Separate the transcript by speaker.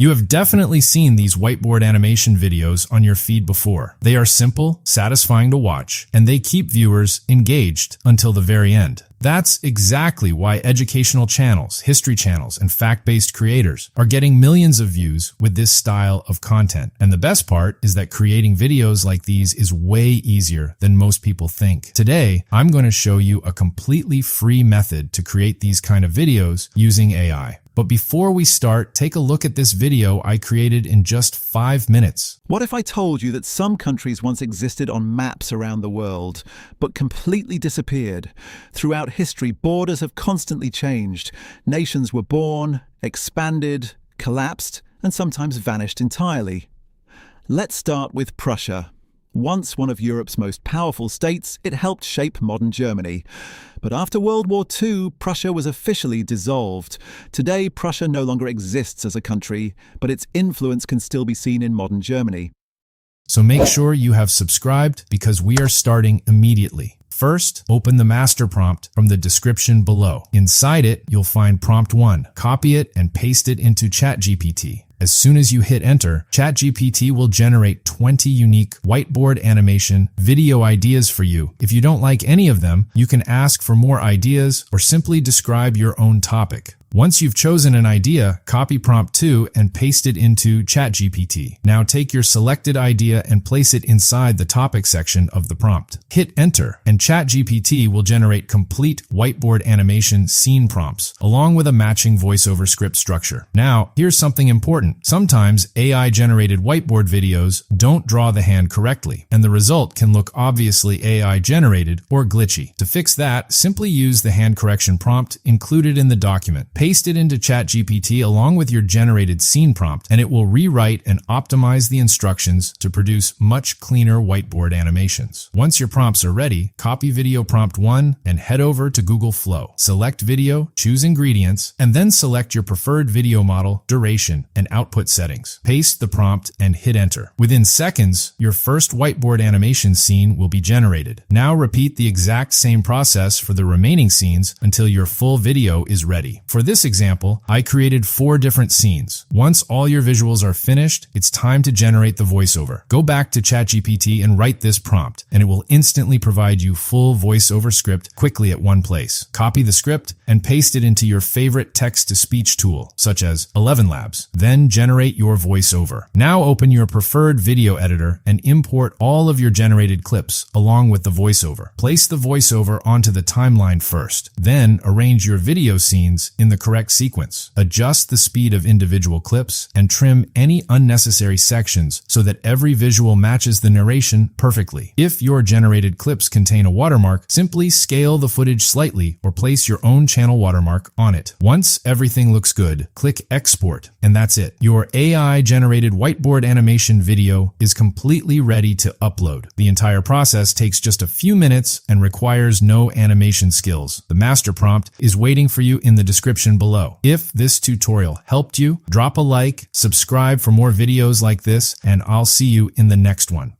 Speaker 1: You have definitely seen these whiteboard animation videos on your feed before. They are simple, satisfying to watch, and they keep viewers engaged until the very end. That's exactly why educational channels, history channels, and fact-based creators are getting millions of views with this style of content. And the best part is that creating videos like these is way easier than most people think. Today, I'm going to show you a completely free method to create these kind of videos using AI. But before we start, take a look at this video I created in just 5 minutes.
Speaker 2: What if I told you that some countries once existed on maps around the world, but completely disappeared? Throughout history, borders have constantly changed. Nations were born, expanded, collapsed, and sometimes vanished entirely. Let's start with Prussia. Once one of Europe's most powerful states, it helped shape modern Germany. But after World War II, Prussia was officially dissolved. Today, Prussia no longer exists as a country, but its influence can still be seen in modern Germany.
Speaker 1: So make sure you have subscribed because we are starting immediately. First, open the master prompt from the description below. Inside it, you'll find prompt 1. Copy it and paste it into ChatGPT. As soon as you hit enter, ChatGPT will generate 20 unique whiteboard animation video ideas for you. If you don't like any of them, you can ask for more ideas or simply describe your own topic. Once you've chosen an idea, copy prompt 2 and paste it into ChatGPT. Now take your selected idea and place it inside the topic section of the prompt. Hit enter, and ChatGPT will generate complete whiteboard animation scene prompts, along with a matching voiceover script structure. Now, here's something important. Sometimes AI-generated whiteboard videos don't draw the hand correctly, and the result can look obviously AI-generated or glitchy. To fix that, simply use the hand correction prompt included in the document. Paste it into ChatGPT along with your generated scene prompt, and it will rewrite and optimize the instructions to produce much cleaner whiteboard animations. Once your prompts are ready, copy video prompt 1 and head over to Google Flow. Select video, choose ingredients, and then select your preferred video model, duration, and output settings. Paste the prompt and hit enter. Within seconds, your first whiteboard animation scene will be generated. Now repeat the exact same process for the remaining scenes until your full video is ready. For this example, I created 4 different scenes. Once all your visuals are finished, it's time to generate the voiceover. Go back to ChatGPT and write this prompt, and it will instantly provide you full voiceover script quickly at one place. Copy the script and paste it into your favorite text-to-speech tool, such as 11 Labs. Then generate your voiceover. Now open your preferred video editor and import all of your generated clips along with the voiceover. Place the voiceover onto the timeline first. Then arrange your video scenes in the correct sequence. Adjust the speed of individual clips and trim any unnecessary sections so that every visual matches the narration perfectly. If your generated clips contain a watermark, simply scale the footage slightly or place your own channel watermark on it. Once everything looks good, click export, and that's it. Your AI-generated whiteboard animation video is completely ready to upload. The entire process takes just a few minutes and requires no animation skills. The master prompt is waiting for you in the description below. If this tutorial helped you, drop a like, subscribe for more videos like this, and I'll see you in the next one.